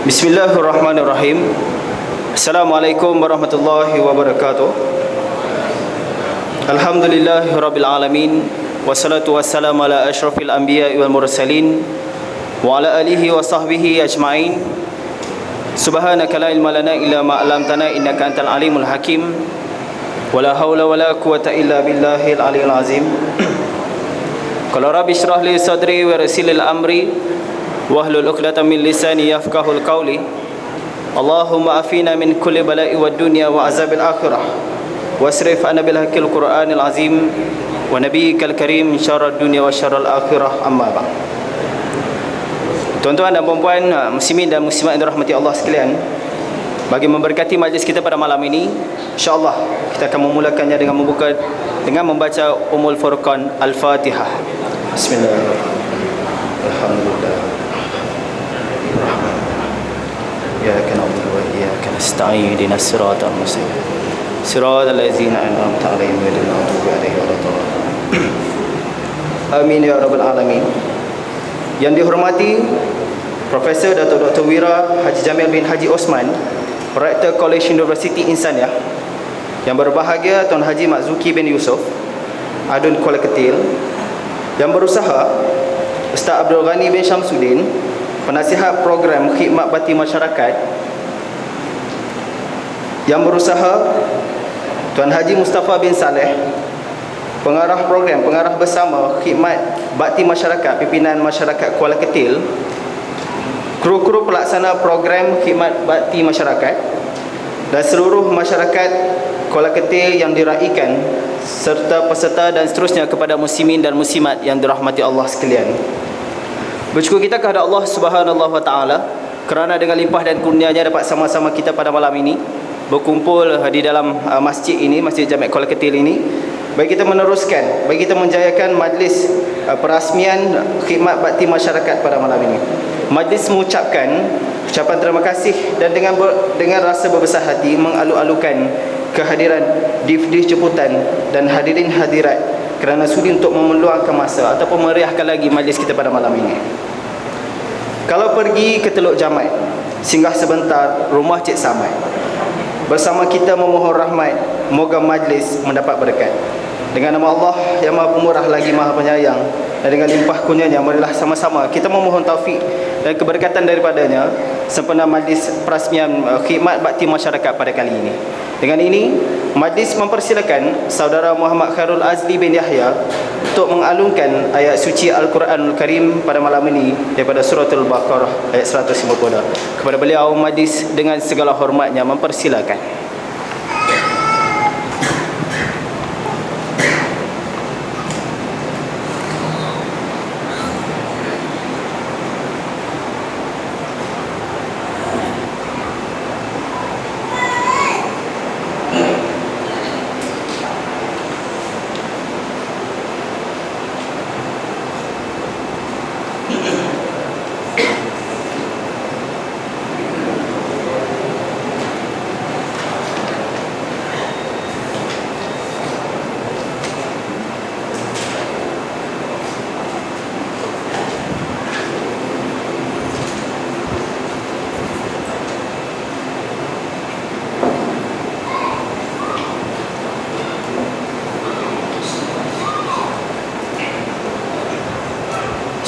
Bismillahirrahmanirrahim. Assalamualaikum warahmatullahi wabarakatuh. Alhamdulillahirabbil alamin, wassalatu wassalamu ala asyrafil anbiya'i wal mursalin wa ala alihi wa sahbihi ajma'in. Subhanaka la ilma lana illa ma 'allamtana innaka antal alimul hakim. Wala haula wala quwwata illa billahil aliyil azim. Qala rabbi shrah li sadri wa yassir li amri wahlul 'uqdatam min lisani yafqahul qawli. Allahumma afina min kulli bala'i wad dunya wa azabil akhirah wasrif anna bil haqqil qur'anil azim wa nabiyyikal karim syarrad dunya wa syarrul akhirah, amma ba'd. Tuan-tuan dan puan-puan, muslimin dan muslimat yang dirahmati Allah sekalian, bagi memberkati majlis kita pada malam ini, insya-Allah kita akan memulakannya dengan membaca Ummul Furqan Al-Fatihah. Bismillahirrahmanirrahim. Alhamdulillah. Iyyaka na'budu wa iyyaka nasta'in. Ihdinas siratal mustaqim. Siratal ladzina an'amta 'alaihim ghairil maghdubi 'alaihim waladdallin. Amin ya rabbal alamin. Yang dihormati Profesor Dato' Dr. Wira Haji Jamil bin Haji Osman, Rektor College University Insaniah. Yang berbahagia Tuan Haji Makzuki bin Yusof, Adun Kuala Ketil. Yang berusaha Ustaz Abdul Ghani bin Syamsuddin, Penasihat Program Khidmat Bakti Masyarakat. Yang berusaha Tuan Haji Mustafa bin Saleh, Pengarah Program, Pengarah Bersama Khidmat Bakti Masyarakat Pimpinan Masyarakat Kuala Ketil. Kru-kru pelaksana program Khidmat Bakti Masyarakat dan seluruh masyarakat Kuala Ketil yang diraikan, serta peserta dan seterusnya kepada muslimin dan muslimat yang dirahmati Allah sekalian. Bersyukur kita kepada Allah Subhanahu wa taala kerana dengan limpah dan kurnia-Nya dapat sama-sama kita pada malam ini berkumpul di dalam masjid ini, Masjid Jami' Kuala Ketil ini, bagi kita meneruskan, bagi kita menjayakan majlis perasmian Khidmat Bakti Masyarakat pada malam ini. Majlis mengucapkan ucapan terima kasih dan dengan rasa berbesar hati mengalu-alukan kehadiran div-div jemputan dan hadirin hadirat kerana sudi untuk memeluangkan masa ataupun meriahkan lagi majlis kita pada malam ini. Kalau pergi ke Teluk Jamai, singgah sebentar rumah Cik Samad. Bersama kita memohon rahmat, moga majlis mendapat berkat. Dengan nama Allah yang Maha Pemurah lagi Maha Penyayang, dan dengan limpah kurnia-Nya, marilah sama-sama kita memohon taufik dan keberkatan daripadanya sempena majlis perasmian Khidmat Bakti Masyarakat pada kali ini. Dengan ini, majlis mempersilakan Saudara Muhammad Khairul Azli bin Yahya untuk mengalungkan ayat suci Al-Quranul Karim pada malam ini daripada Suratul Baqarah ayat 150. Kepada beliau, majlis dengan segala hormatnya mempersilakan.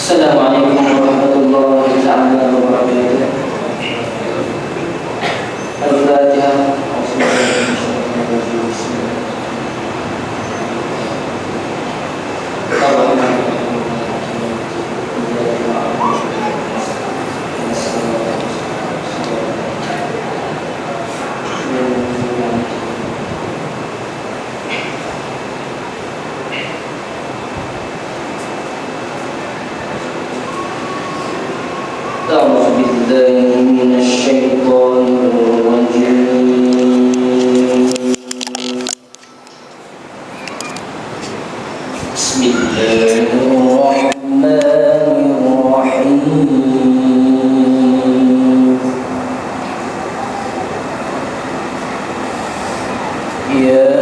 Assalamualaikum warahmatullahi wabarakatuh. Al-Fatihah. أعوذ بالله من الشيطان الرجيم. بسم الله الرحمن الرحيم. يا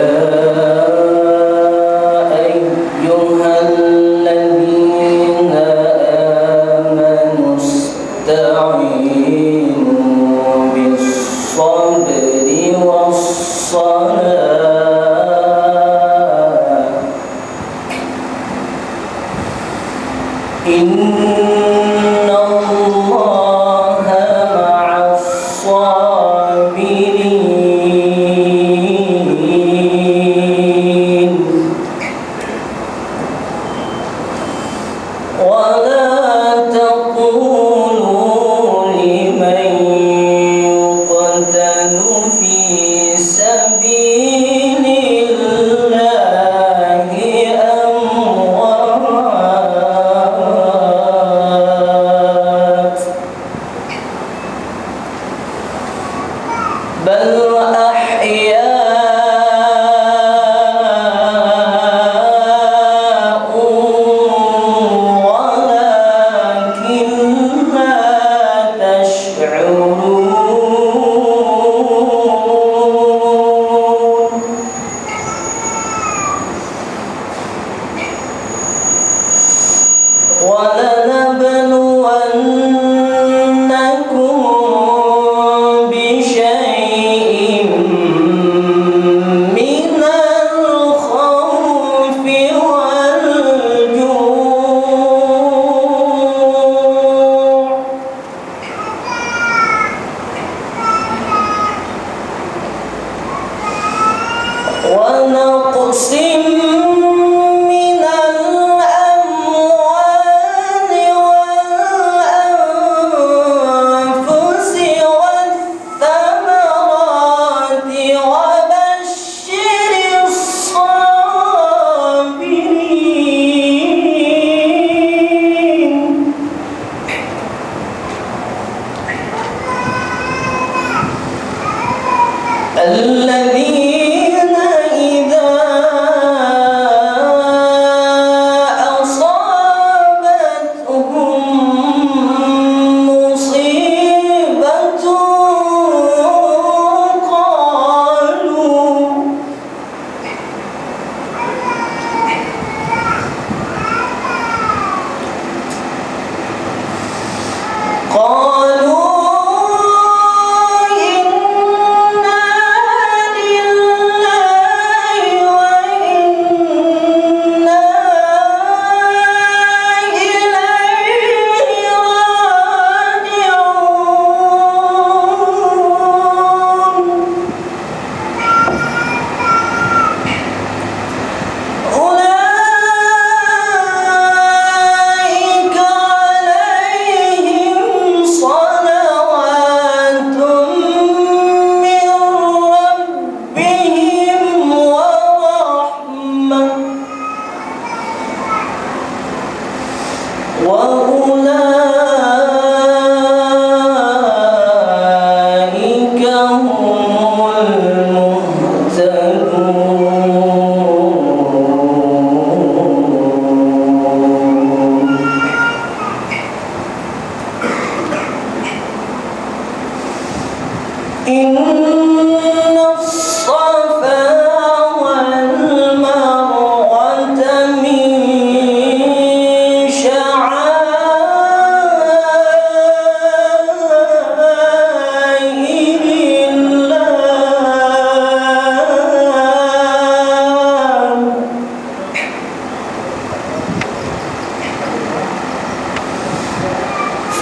أيها الذين آمنوا استعينوا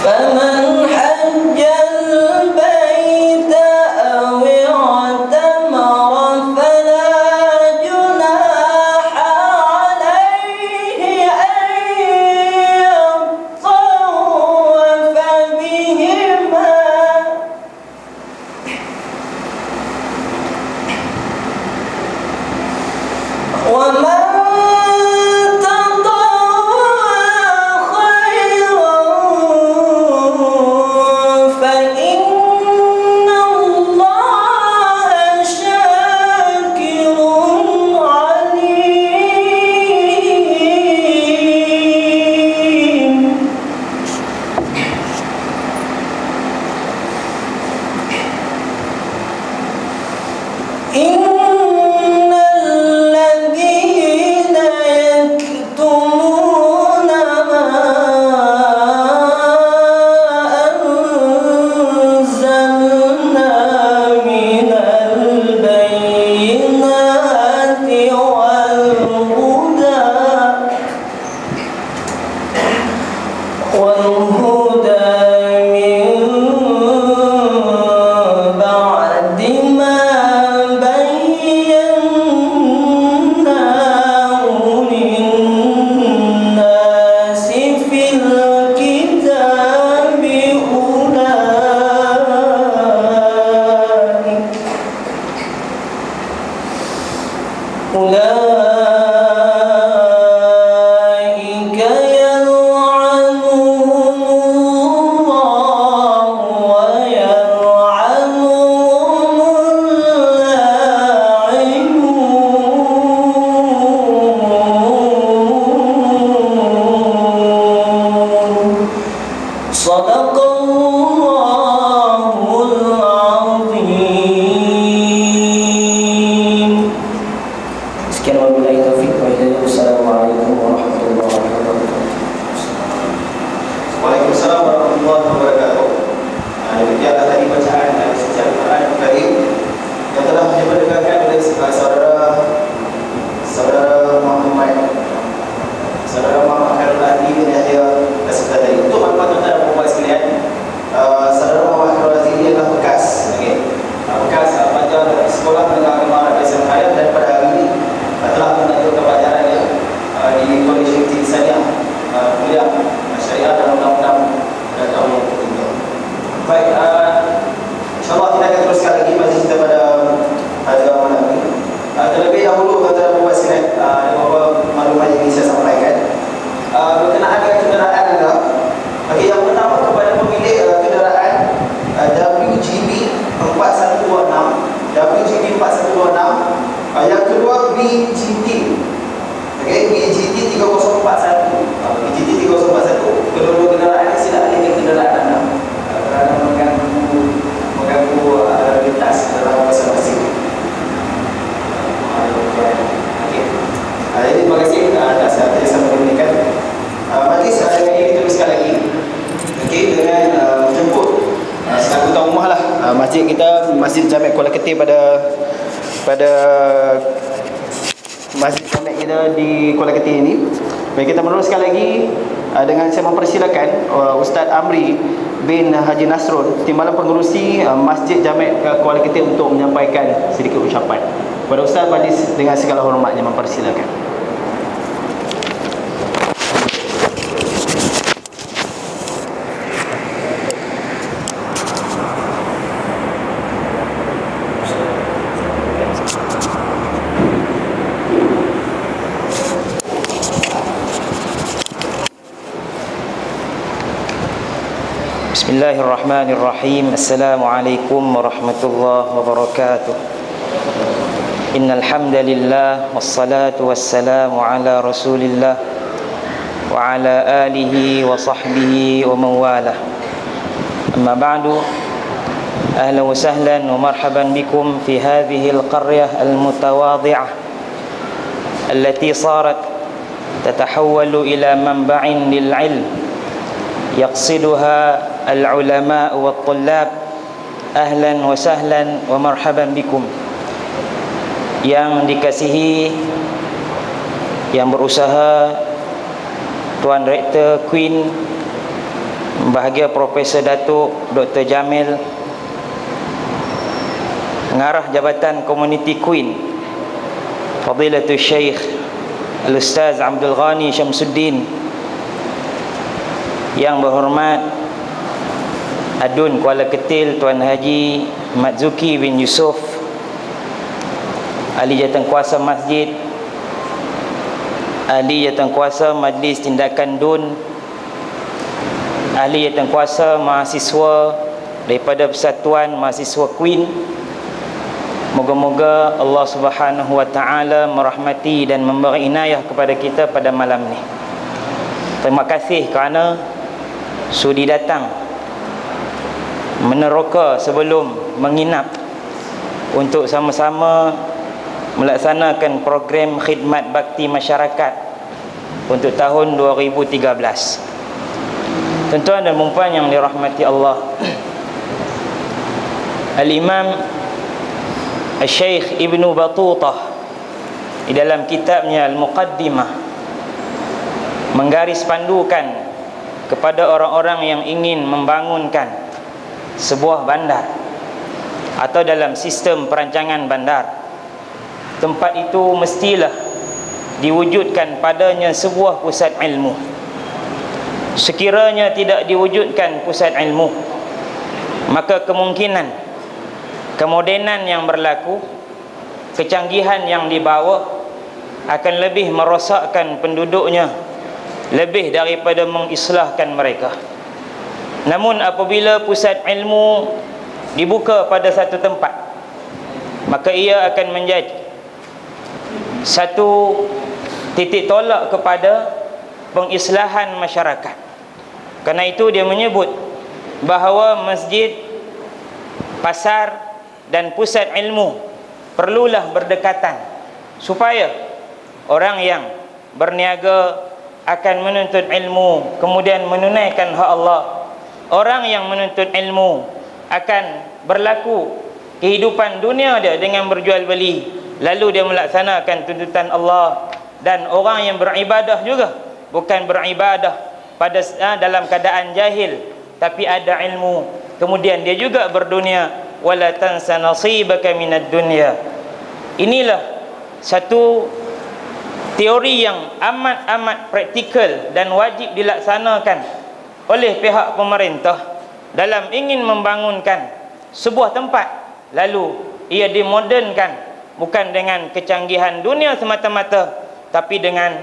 فمن حج البيت أو azim. Sekian wabillahi taufiq wa hidayah. Assalamualaikum warahmatullahi wabarakatuh. Waalaikumsalam warahmatullahi wabarakatuh. Demikianlah tadi bacaan secara Quran Karim yang telah diperdengarkan oleh saudara Muhammad Khairul Adi bin Yahya As-Sukar tadi. Untuk maklumat tuan-tuan dan puan sekalian, saudara Muhammad Khairul Adi ini adalah bekas, bekas pelajar sekolah menengah agama Arab Islam Khair, dan pada hari ini telah melanjutkan pelajarannya di Kolej Syekh Saniah, kuliah syariah dan undang-undang dan tahun yang ketiga. Baik, insyaAllah kita akan teruskan lagi masih kita pada malam ini. Terlebih dahulu tuan-tuan dan puan sekalian, ada beberapa maklumat yang ingin saya sampaikan berkenaan dengan kenderaan anda. Okey, yang pertama kepada pemilik kenderaan WGB 4126, yang kedua BGT, BGT 3041, kedua-dua kenderaan ini sila alihkan kenderaan anda kerana mengganggu lintas dalam masing-masing. Jadi terima kasih atas yang saya memberikan. Majlis dengan ini teruskan lagi. Dengan menjemput selaku tuan rumah lah, masjid kita, Masjid Jamek Kuala Ketir pada Masjid Jamek kita di Kuala Ketir ini. Baik, kita meneruskan lagi dengan saya mempersilakan Ustaz Amri bin Haji Nasrul, Timbalan Pengerusi Masjid Jamek Kuala Ketir, untuk menyampaikan sedikit ucapan. Kepada Ustaz Majlis dengan segala hormatnya mempersilakan. Bismillahirrahmanirrahim. Assalamualaikum warahmatullahi wabarakatuh. Innal hamdalillah wassalatu wassalamu ala Rasulillah wa ala alihi wa sahbihi wa mawalah. Amma ba'du. Ahlan wa sahlan wa marhaban bikum fi hadhihi al-qaryah al-mutawadhi'ah allati sarat tatahawwalu ila manba'in lil-'ilm yaqsiduha al-ulama wa al-tullab. Ahlan wa sahlan wa marhaban bikum. Yang dikasihi, yang berusaha, Tuan Rektor Queen, Bahagia Profesor Datuk Dr. Jamil, Pengarah Jabatan Komuniti Queen Fadilatul Syekh Al-Ustaz Abdul Ghani Syamsuddin, yang berhormat Adun Kuala Ketil Tuan Haji Matzuki bin Yusof, Ahli Jawatankuasa Masjid, Ahli Jawatankuasa Majlis Tindakan DUN, Ahli Jawatankuasa mahasiswa daripada Persatuan Mahasiswa Queen. Moga-moga Allah Subhanahu wa taala merahmati dan memberi inayah kepada kita pada malam ni. Terima kasih kerana sudi datang meneroka sebelum menginap untuk sama-sama melaksanakan program khidmat bakti masyarakat untuk tahun 2013. Tuan-tuan dan puan yang dirahmati Allah, Al-Imam Al-Syekh Ibnu Battutah di dalam kitabnya Al-Muqaddimah menggaris pandukan kepada orang-orang yang ingin membangunkan sebuah bandar atau dalam sistem perancangan bandar. Tempat itu mestilah diwujudkan padanya sebuah pusat ilmu. Sekiranya tidak diwujudkan pusat ilmu, maka kemungkinan kemodenan yang berlaku, kecanggihan yang dibawa akan lebih merosakkan penduduknya lebih daripada mengislahkan mereka. Namun apabila pusat ilmu dibuka pada satu tempat, maka ia akan menjadi satu titik tolak kepada pengislahan masyarakat. Kerana itu dia menyebut bahawa masjid, pasar dan pusat ilmu perlulah berdekatan supaya orang yang berniaga akan menuntut ilmu kemudian menunaikan hak Allah, orang yang menuntut ilmu akan berlaku kehidupan dunia dia dengan berjual beli, lalu dia melaksanakan tuntutan Allah. Dan orang yang beribadah juga bukan beribadah pada dalam keadaan jahil, tapi ada ilmu, kemudian dia juga berdunia. Wala tansa nasibaka minad dunya. Inilah satu teori yang amat praktikal dan wajib dilaksanakan oleh pihak pemerintah dalam ingin membangunkan sebuah tempat, lalu ia dimodernkan bukan dengan kecanggihan dunia semata-mata, tapi dengan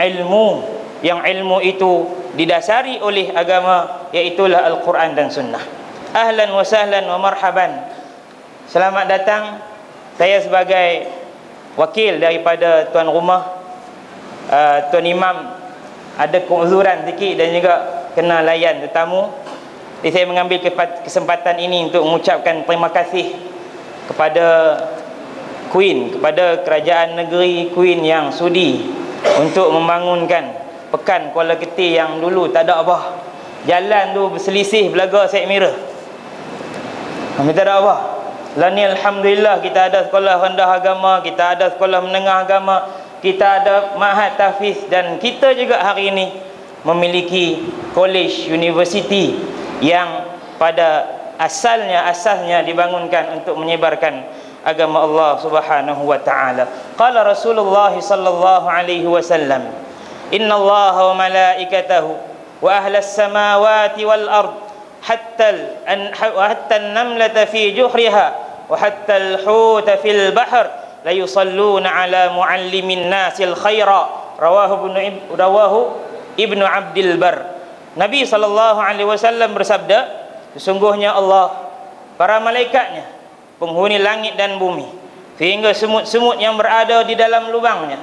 ilmu, yang ilmu itu didasari oleh agama, iaitulah Al-Quran dan Sunnah. Ahlan wa sahlan wa marhaban. Selamat datang. Saya sebagai wakil daripada tuan rumah, tuan imam ada keuzuran sikit dan juga kena layan tetamu. Jadi saya mengambil kesempatan ini untuk mengucapkan terima kasih kepada Queen, kepada kerajaan negeri Queen yang sudi untuk membangunkan Pekan Kuala Ketir yang dulu tak ada apa. Jalan tu berselisih Belaga Syed Mira. Kami tak ada apa. Lah ni alhamdulillah kita ada sekolah rendah agama, kita ada sekolah menengah agama, kita ada ma'had tahfiz, dan kita juga hari ini memiliki college university yang pada asasnya dibangunkan untuk menyebarkan agama Allah Subhanahu wa taala. Qala Rasulullah sallallahu alaihi wasallam, "Inna Allah wa malaikatahu wa ahlas samawati wal ard hatta an-namlata fi juhriha wa hatta al-huta fil bahr la yusalluna ala muallimin nasil khaira." Rawahu Ibnu Abdul Bar. Nabi sallallahu alaihi wasallam bersabda, sesungguhnya Allah, para malaikatnya, penghuni langit dan bumi, sehingga semut-semut yang berada di dalam lubangnya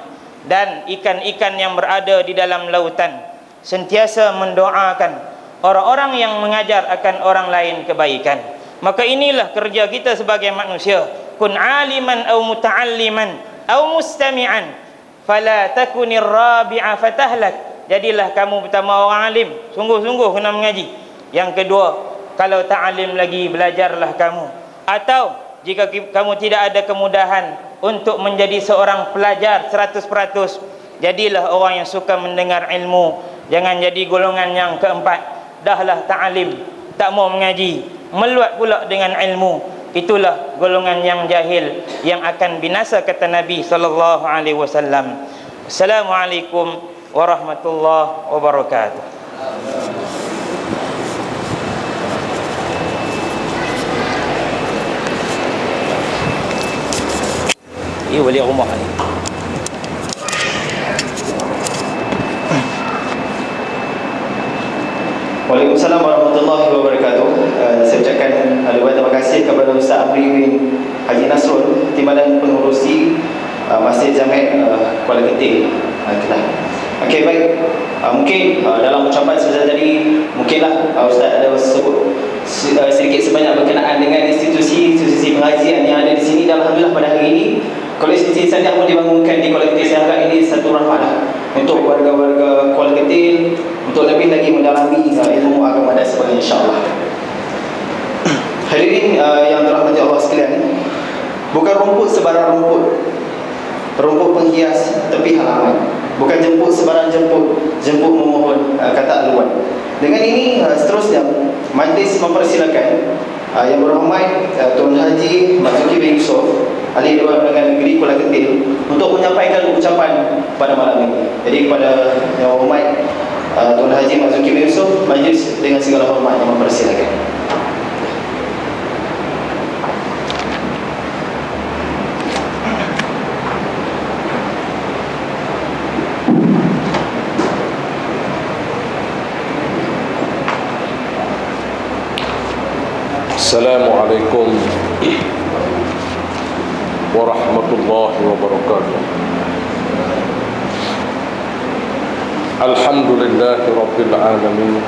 dan ikan-ikan yang berada di dalam lautan sentiasa mendoakan orang-orang yang mengajar akan orang lain kebaikan. Maka inilah kerja kita sebagai manusia. Kun aliman aw muta'alliman aw mustami'an fala takunir rabi'a fatahlak. Jadilah kamu pertama orang alim, sungguh-sungguh kena mengaji. Yang kedua, kalau tak alim lagi, belajarlah kamu. Atau jika kamu tidak ada kemudahan untuk menjadi seorang pelajar 100%, jadilah orang yang suka mendengar ilmu. Jangan jadi golongan yang keempat, dahlah ta'alim, tak mau mengaji, meluat pula dengan ilmu. Itulah golongan yang jahil yang akan binasa, kata Nabi sallallahu alaihi wasallam. Assalamualaikum warahmatullahi wabarakatuh. Ini wali rumah ni. Waalaikumsalam warahmatullahi wabarakatuh. Saya ucapkan banyak terima kasih kepada Ustaz Amri bin Haji Nasrul, Timbalan Pengurusi Masjid Jamek Kuala Ketir, Kedah. Okey, baik. Mungkin dalam ucapan saya tadi, mungkinlah Ustaz ada sebut sedikit sebanyak berkenaan dengan institusi pengajian yang ada di sini. Dan alhamdulillah pada hari ini Kolej Siti Saniah pun dibangunkan di Kuala Ketir. Saya anggap ini satu rahmat untuk warga-warga Kuala Ketir untuk lebih lagi mendalami ilmu agama dan sebagainya, insya-Allah. Hadirin yang dirahmati Allah sekalian, bukan rumput sebarang rumput, rumput penghias tepi halaman, bukan jemput sebarang jemput memohon kata aluan. Dengan ini seterusnya majlis mempersilakan yang berhormat Tuan Haji Mak Zuki bin Yusof, Ahli Dewan Undangan Negeri Kuala Ketir, untuk menyampaikan ucapan pada malam ini. Jadi kepada yang berhormat Tuan Haji Mak Zuki bin Yusof, majlis dengan segala hormat yang mempersilakan. Assalamualaikum warahmatullahi wabarakatuh. Alhamdulillahi rabbil alamin,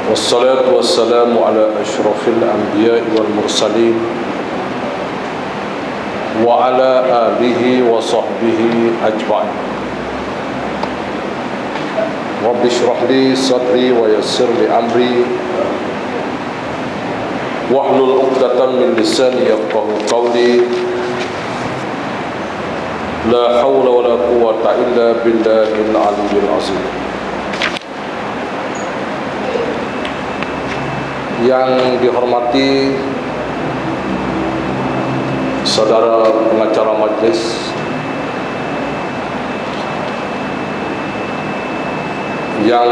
والصلاة والسلام على أشرف الأنبياء والمرسلين وعلى آله وصحبه أجمعين. رب اشرح لي صدري ويسر لي أمري واحلل عقدة من لساني يفقهوا قولي. لا حول ولا قوة إلا بالله العلي العظيم. Yang dihormati saudara pengacara majlis, yang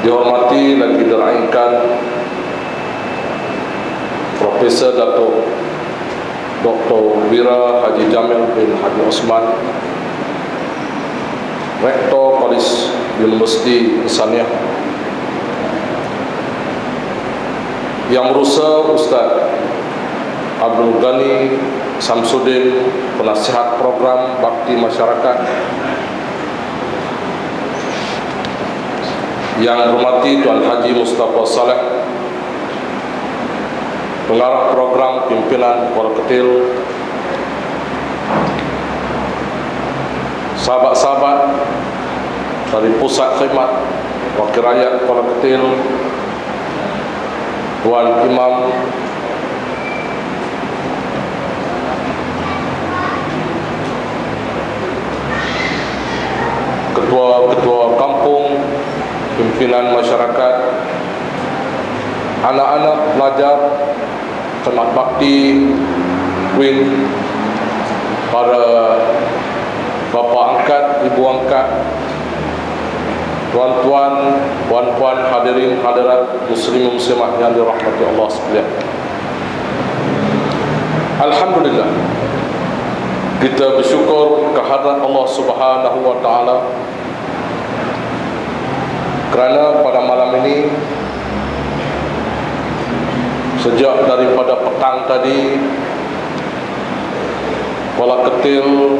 dihormati dan dideraikan Profesor Dato' Dr. Wira Haji Jamil bin Haji Osman, Rektor Kolej Universiti Insaniah, Yang Berusaha Ustaz Abdul Ghani Samsudin, Penasihat Program Bakti Masyarakat, Yang hormati Tuan Haji Mustafa Saleh, Pengarah Program Pimpinan Kuala Ketil, sahabat-sahabat dari Pusat Khidmat Wakil Rakyat Kuala Ketil, Tuan Imam, ketua-ketua kampung, pimpinan masyarakat, anak-anak pelajar, khidmat bakti, Queen, para bapa angkat, ibu angkat, tuan-tuan, puan-puan, hadirin hadirat muslimin muslimat yang dirahmati Allah sekalian. Alhamdulillah, kita bersyukur kehadrat Allah Subhanahu wa taala kerana pada malam ini, sejak daripada petang tadi, Kuala Ketil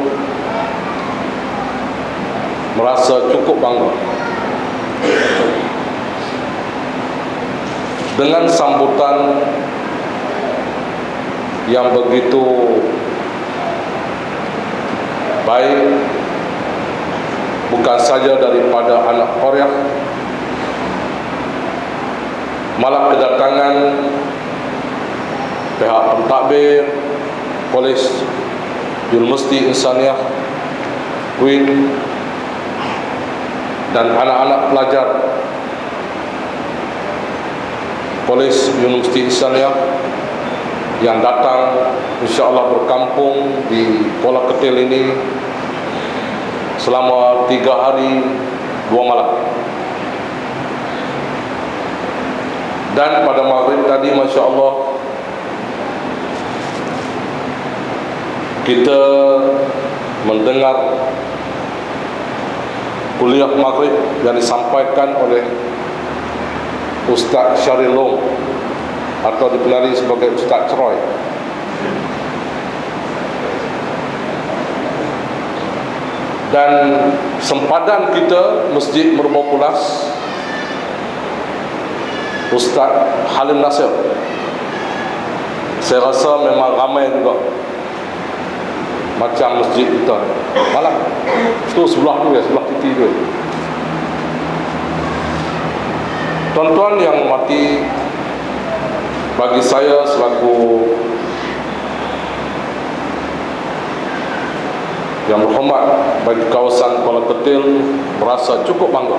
merasa cukup bangga dengan sambutan yang begitu baik, bukan saja daripada anak Korea, malah kedatangan pihak pentadbir Kolej Universiti Insaniah, Queen, dan anak-anak pelajar Kolej Universiti Insaniah yang datang insya-Allah berkampung di Kuala Ketil ini selama 3 hari 2 malam. Dan pada maghrib tadi, masya-Allah, kita mendengar kuliah maghrib yang disampaikan oleh Ustaz Syaril Long, atau dikenali sebagai Ustaz Troy. Dan sempadan kita Masjid Merba Pulas, Ustaz Halim Nasir, saya rasa memang ramai juga macam masjid kita malam tu, sebelah tu ya, sebelah titik tu. Tuan-tuan yang mati, bagi saya selaku yang berhormat bagi kawasan Kuala Ketil, merasa cukup bangga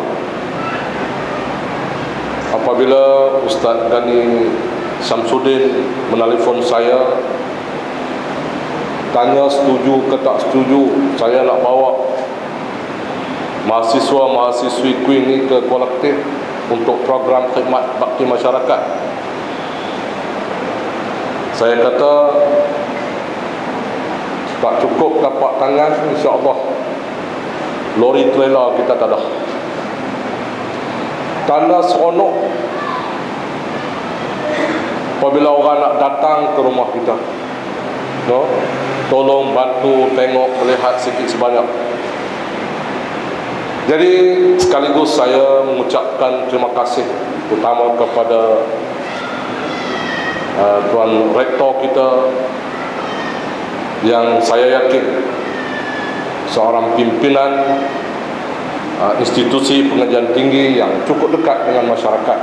apabila Ustaz Ghani Samsudin menelefon saya, tanya setuju ke tak setuju saya nak bawa mahasiswa-mahasiswi Queen ni ke Kuala Ketil untuk program khidmat bakti masyarakat. Saya kata tak cukup tapak tangan, insya-Allah lori trailer kita tak ada. Tanda seronok apabila orang nak datang ke rumah kita, no? Tolong bantu tengok, melihat sikit sebanyak. Jadi sekaligus saya mengucapkan terima kasih utama kepada Tuan Rektor kita yang saya yakin seorang pimpinan institusi pengajian tinggi yang cukup dekat dengan masyarakat.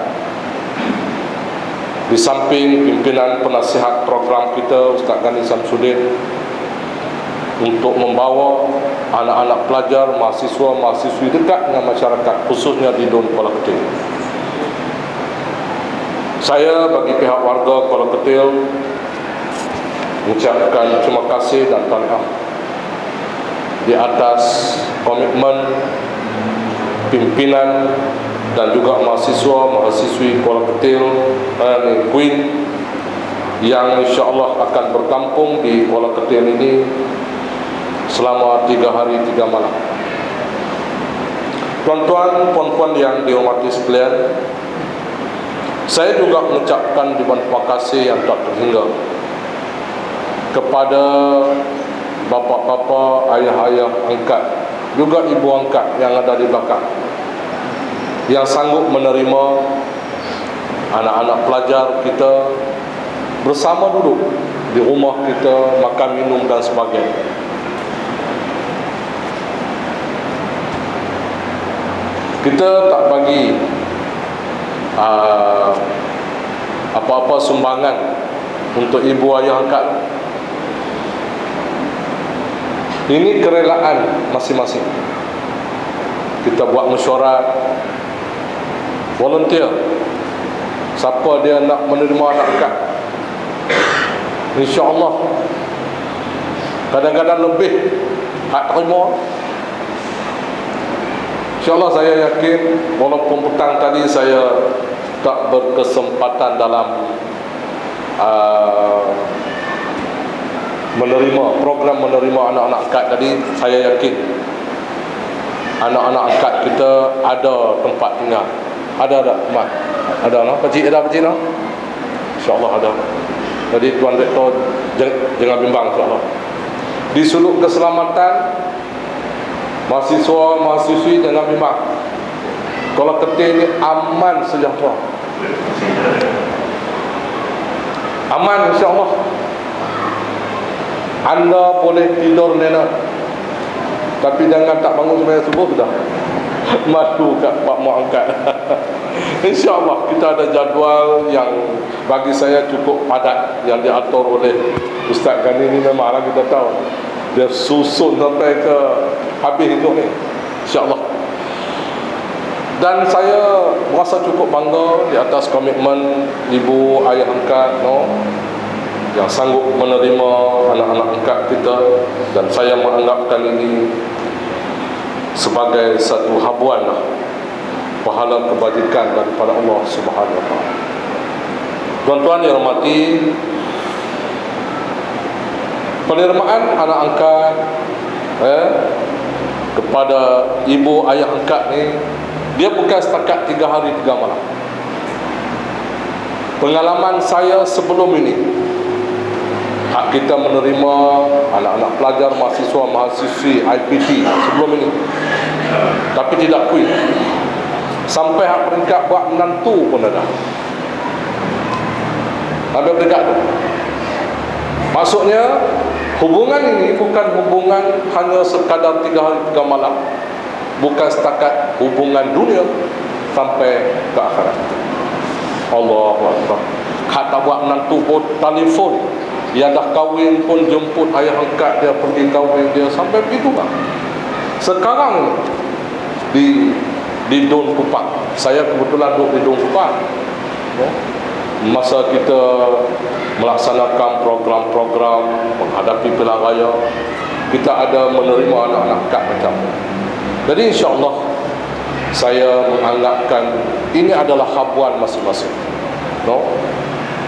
Di samping pimpinan penasihat program kita Ustaz Ghani Samsudin untuk membawa anak-anak pelajar, mahasiswa, mahasiswi dekat dengan masyarakat, khususnya di Dun Kuala Ketil. Saya bagi pihak warga Kuala Ketil mengucapkan terima kasih dan tahniah di atas komitmen pimpinan dan juga mahasiswa, mahasiswi Kuala Ketil dan Queen yang insyaAllah akan berkampung di Kuala Ketil ini selama 3 hari 3 malam. Tuan-tuan, puan-puan yang dihormati sekalian, saya juga mengucapkan terima kasih yang tak terhingga kepada bapa-bapa, ayah-ayah angkat, juga ibu angkat yang ada di belakang, yang sanggup menerima anak-anak pelajar kita bersama duduk di rumah kita, makan, minum dan sebagainya. Kita tak bagi apa-apa sumbangan untuk ibu ayah angkat. Ini kerelaan masing-masing. Kita buat mesyuarat, volunteer. Siapa dia nak menerima anak angkat, InsyaAllah kadang-kadang lebih hak terima. InsyaAllah saya yakin, walaupun petang tadi saya tak berkesempatan dalam program menerima anak-anak angkat tadi, saya yakin anak-anak angkat kita ada tempat tinggal. Ada mak? Ada no? Pakcik ada pakcik no? InsyaAllah ada. Jadi Tuan Rektor jangan bimbang insyaAllah. Di suluk keselamatan mahasiswa, mahasiswi jangan bimbang. Kuala Ketil ini aman sejahtera. Aman insyaAllah. Anda boleh tidur lena, tapi jangan tak bangun sembahyang subuh dah. Madu kat Pak Mak angkat. InsyaAllah kita ada jadual yang bagi saya cukup padat, yang diatur oleh Ustaz Ghani ni. Memanglah kita tahu dia susun sampai ke habis itu ni, InsyaAllah. Dan saya merasa cukup bangga di atas komitmen ibu ayah angkat yang sanggup menerima anak-anak angkat kita, dan saya menganggapkan ini sebagai satu habuan pahala kebajikan daripada Allah Subhanahu Wa Taala. Tuan-tuan yang hormati, penerimaan anak angkat kepada ibu ayah angkat ni, dia bukan setakat 3 hari 3 malam. Pengalaman saya sebelum ini, hak kita menerima anak-anak pelajar, mahasiswa, mahasiswi IPT sebelum ini, tapi tidak kuih. Sampai hak peringkat buat menantu pun ada. Sampai peringkat tu. Maksudnya hubungan ini bukan hubungan hanya sekadar 3 hari 3 malam, bukan setakat hubungan dunia sampai ke akhirat. Allahu Akbar. Hak tak buat menantu pun telefon, dia dah kahwin pun jemput ayah angkat dia pergi kahwin dia, sampai begitu lah. Sekarang di Dun Kupang, saya kebetulan duduk di Dun Kupang, masa kita melaksanakan program-program menghadapi pilihan raya, kita ada menerima anak-anak angkat macam ni. Jadi insyaAllah saya menganggapkan ini adalah habuan masing-masing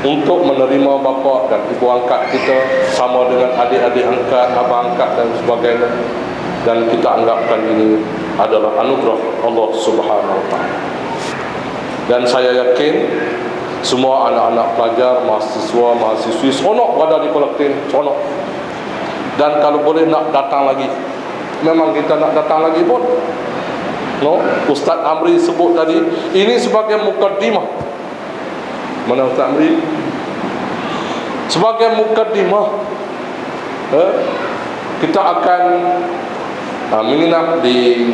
untuk menerima bapa dan ibu angkat kita, sama dengan adik-adik angkat, abang angkat dan sebagainya. Dan kita anggapkan ini adalah anugerah Allah Subhanahu Wa Taala. Dan saya yakin semua anak-anak pelajar, mahasiswa, mahasiswi seronok berada di Kuala Ketil, seronok. Dan kalau boleh nak datang lagi, memang kita nak datang lagi pun. No, Ustaz Amri sebut tadi, ini sebagai mukaddimah. Mana Ustaz Amri? Sebagai mukaddimah, kita akan menginap di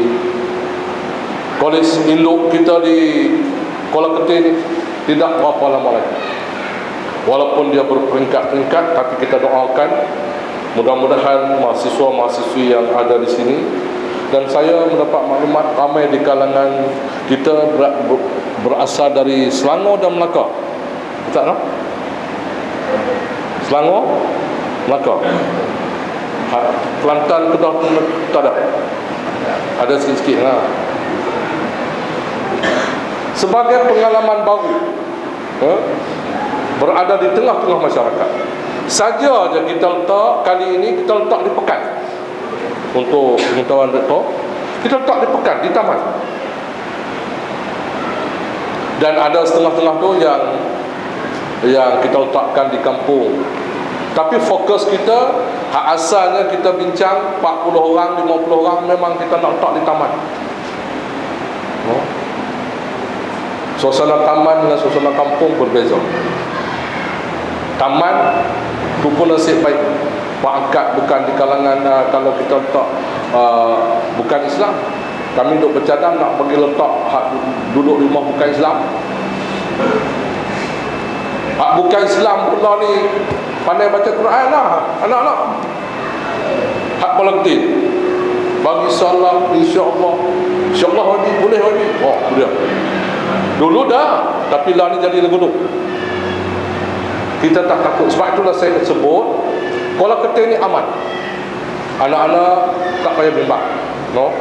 Kolej Induk kita di Kuala Ketin tidak berapa lama lagi. Walaupun dia berperingkat-peringkat, tapi kita doakan mudah-mudahan mahasiswa-mahasiswi yang ada di sini. Dan saya mendapat maklumat ramai di kalangan kita berasal dari Selangor dan Melaka. Betul tak? Selangor, Melaka, Kelantan, Kedah tak ada. Ada sikit-sikit lah. Sebagai pengalaman baru, berada di tengah-tengah masyarakat. Saja kita letak kali ini, kita letak di Pekan. Untuk pengetahuan rektor, kita letak di Pekan, di taman. Dan ada setengah-tengah tu yang kita letakkan di kampung. Tapi fokus kita, hak asalnya kita bincang 40 orang, 50 orang, memang kita nak letak di taman. Suasana taman dengan suasana kampung berbeza. Taman tu pun nasib baik Pak Angkat bukan di kalangan kalau kita letak bukan Islam. Kami duk bercadang nak bagi letak hak duduk di rumah bukan Islam. Hak bukan Islam pula ni pandai baca Quran lah anak-anak. Hak Kuala Ketin bagi salat, insya-Allah wadi boleh wadi. Oh sudah. Dulu dah, tapi lah ni jadi leguduk. Kita tak takut. Sebab itulah saya sebut Kuala Ketin ni aman. Anak-anak tak payah bimbang. No?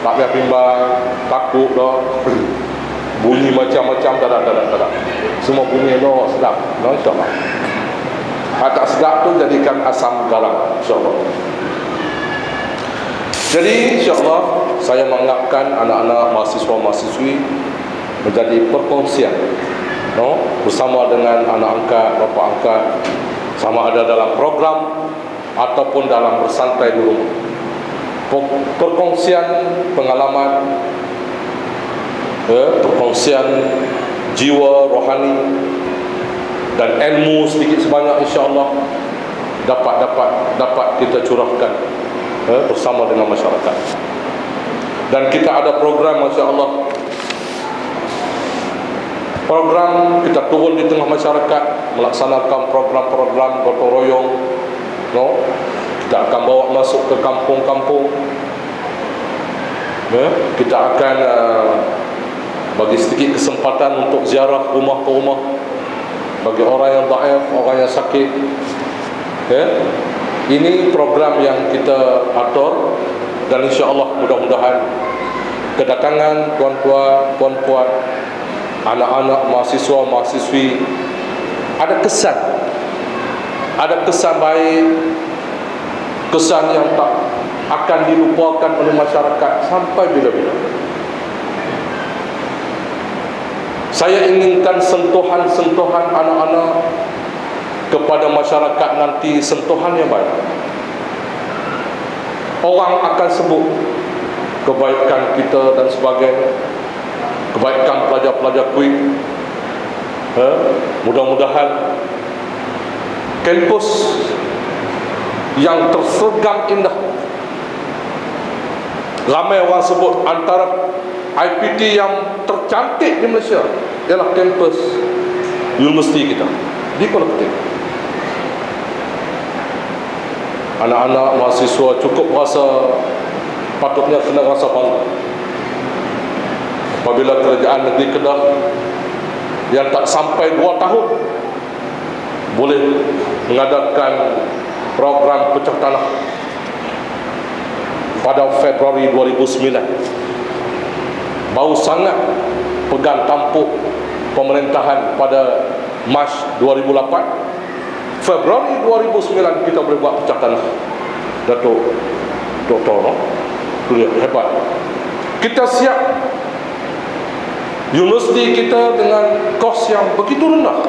Tak payah bimbang, takut dah. Bunyi macam-macam tak ada. Semua bunyi no sedap. No, insya-Allah. Tak sedap tu jadikan asam garam, insya-Allah. Jadi insya-Allah saya menganggapkan anak-anak mahasiswa-mahasiswi menjadi perkongsian, no, bersama dengan anak angkat, bapa angkat, sama ada dalam program ataupun dalam bersantai di rumah. Perkongsian pengalaman, perkongsian jiwa rohani dan ilmu sedikit sebanyak, insya-Allah dapat kita curahkan bersama dengan masyarakat. Dan kita ada program, masya-Allah, program kita turun di tengah masyarakat, melaksanakan program-program gotong royong, no? Kita akan bawa masuk ke kampung-kampung, kita akan bagi sedikit kesempatan untuk ziarah rumah ke rumah bagi orang yang dhaif, orang yang sakit. Ini program yang kita atur, dan insya-Allah mudah-mudahan kedatangan tuan-tuan, puan-puan, anak-anak mahasiswa, mahasiswi ada kesan baik, kesan yang tak akan dilupakan oleh masyarakat sampai bila-bila. Saya inginkan sentuhan-sentuhan anak-anak kepada masyarakat nanti, sentuhan yang baik. Orang akan sebut kebaikan kita dan sebagainya, kebaikan pelajar-pelajar Kuit. Mudah-mudahan kampus yang tersergam indah, ramai orang sebut antara IPT yang tercantik di Malaysia ialah kampus universiti kita di Kuala Ketin. Anak-anak mahasiswa cukup rasa, patutnya kena rasa bangga apabila kerajaan negeri Kedah yang tak sampai 2 tahun boleh mengadakan program pecah tanah pada Februari 2009. Baru sangat pegang tampuk pemerintahan pada Mac 2008. Februari 2009 kita boleh buat pecah tanah. Datuk Dr. no? Dia hebat. Kita siap universiti kita dengan kos yang begitu rendah.